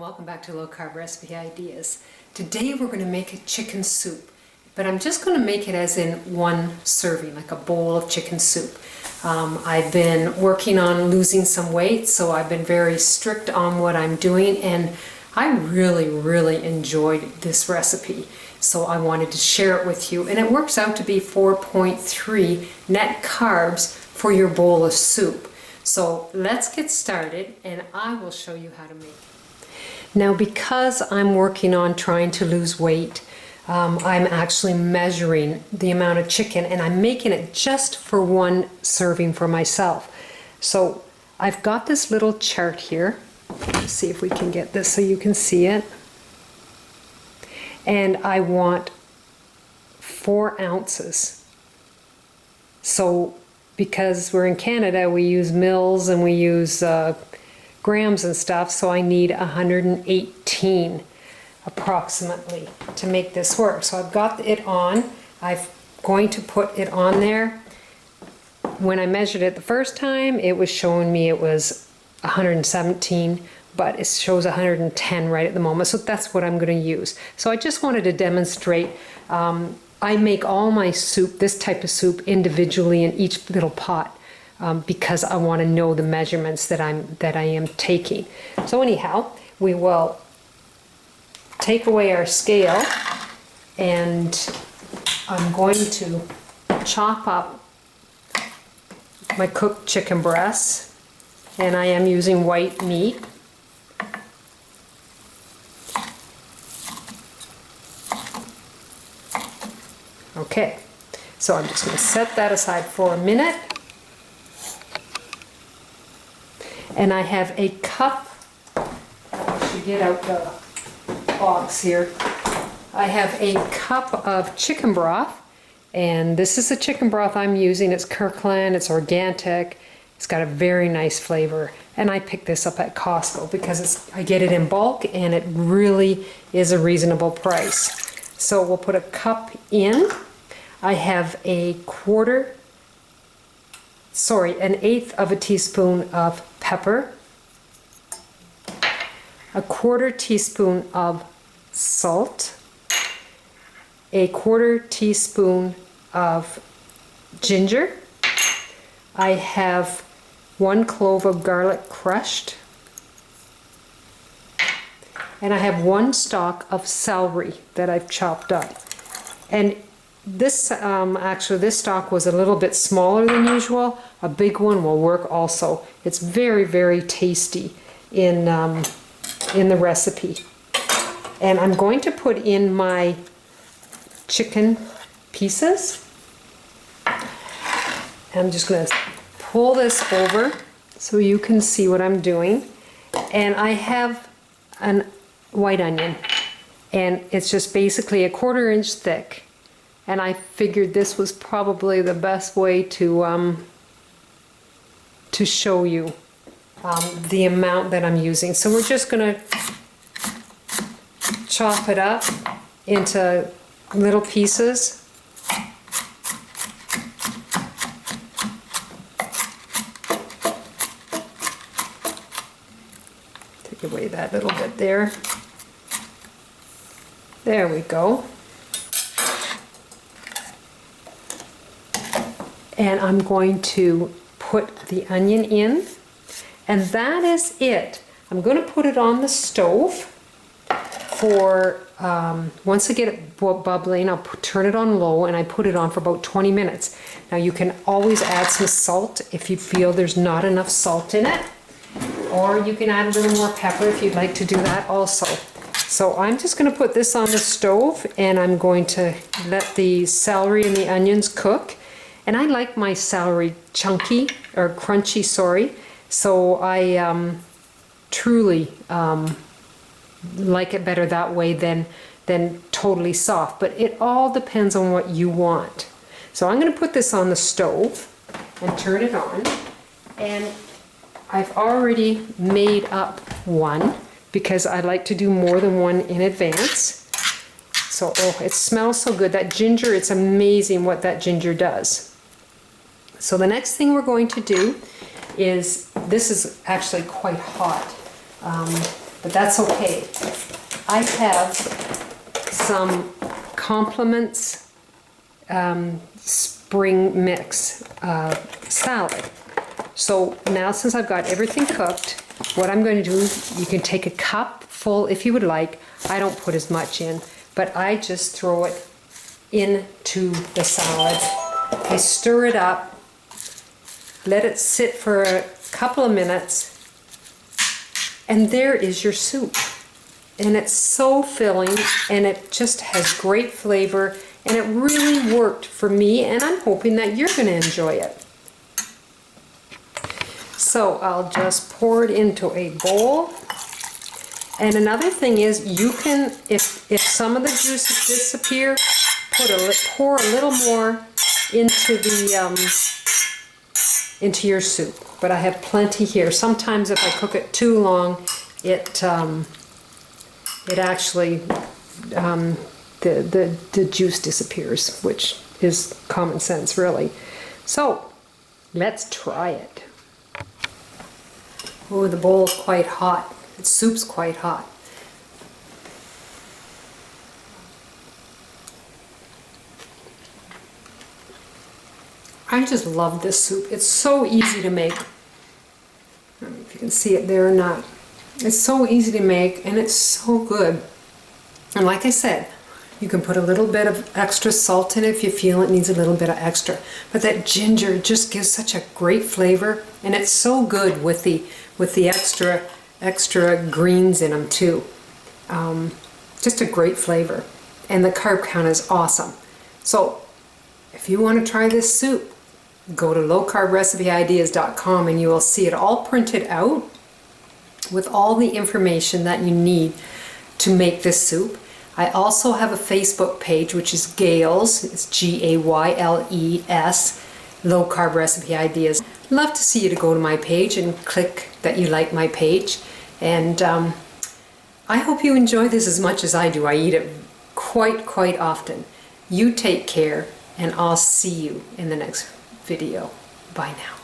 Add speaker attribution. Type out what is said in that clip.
Speaker 1: welcome back to Low Carb Recipe Ideas. Today we're going to make a chicken soup, but I'm just going to make it as in one serving, like a bowl of chicken soup. I've been working on losing some weight, so I've been very strict on what I'm doing, and I really enjoyed this recipe. So I wanted to share it with you, and it works out to be 4.3 net carbs for your bowl of soup. So let's get started, and I will show you how to make it. Now, because I'm working on trying to lose weight, I'm actually measuring the amount of chicken, and I'm making it just for one serving for myself. So I've got this little chart here. Let's see if we can get this so you can see it. And I want 4 ounces. So because we're in Canada, we use mils and we use grams and stuff, so I need 118 approximately to make this work. So I've got it on. I'm going to put it on there. When I measured it the first time, it was showing me it was 117, but it shows 110 right at the moment, so that's what I'm going to use. So I just wanted to demonstrate. I make all my soup, this type of soup, individually in each little pot. Because I want to know the measurements that I am taking. So anyhow, we will take away our scale, and I'm going to chop up my cooked chicken breasts, and I am using white meat. Okay, so I'm just going to set that aside for a minute. And I have a cup, I should get out the box here. I have a cup of chicken broth, and this is the chicken broth I'm using. It's Kirkland, it's organic, it's got a very nice flavor. And I picked this up at Costco because I get it in bulk, and it really is a reasonable price. So we'll put a cup in. I have an 1/8 of a teaspoon of pepper, a 1/4 teaspoon of salt, a 1/4 teaspoon of ginger. I have 1 clove of garlic crushed, and I have 1 stalk of celery that I've chopped up. And this actually, this stalk was a little bit smaller than usual. A big one will work also. It's very tasty in the recipe. And I'm going to put in my chicken pieces. I'm just going to pull this over so you can see what I'm doing. And I have a white onion, and it's just basically a 1/4 inch thick. And I figured this was probably the best way to show you the amount that I'm using. So we're just going to chop it up into little pieces. Take away that little bit there. There we go. And I'm going to put the onion in, and that is it. I'm going to put it on the stove for, once I get it bubbling, I'll turn it on low, and I put it on for about 20 minutes. Now you can always add some salt if you feel there's not enough salt in it, or you can add a little more pepper if you'd like to do that also. So I'm just going to put this on the stove, and I'm going to let the celery and the onions cook. And I like my celery chunky, or crunchy, sorry. So I truly like it better that way than totally soft. But it all depends on what you want. So I'm going to put this on the stove and turn it on. And I've already made up one because I like to do more than one in advance. So, oh, it smells so good. That ginger, it's amazing what that ginger does. So the next thing we're going to do is, this is actually quite hot. but that's okay. I have some Compliments spring mix salad. So now since I've got everything cooked, what I'm going to do, you can take a cup full if you would like. I don't put as much in, but I just throw it into the salad. I stir it up, let it sit for a couple of minutes, and there is your soup. And it's so filling, and it just has great flavor, and it really worked for me, and I'm hoping that you're going to enjoy it. So I'll just pour it into a bowl. And another thing is, you can, if some of the juices disappear, pour a little more into your soup. But I have plenty here. Sometimes if I cook it too long, it actually the juice disappears, which is common sense, really. So let's try it. Oh, the bowl's quite hot. The soup's quite hot. I just love this soup. It's so easy to make. I don't know if you can see it there or not. It's so easy to make, and it's so good. And like I said, you can put a little bit of extra salt in it if you feel it needs a little bit of extra. But that ginger just gives such a great flavor, and it's so good with the extra greens in them too. Just a great flavor, and the carb count is awesome. So if you want to try this soup, go to lowcarbrecipe.com and you will see it all printed out with all the information that you need to make this soup. I also have a Facebook page, which is Gail's, it's G-A-Y-L-E-S, Low Carb Recipe Ideas. Love to see you to go to my page and click that you like my page. And I hope you enjoy this as much as I do. I eat it quite often. You take care, and I'll see you in the next video. Bye now.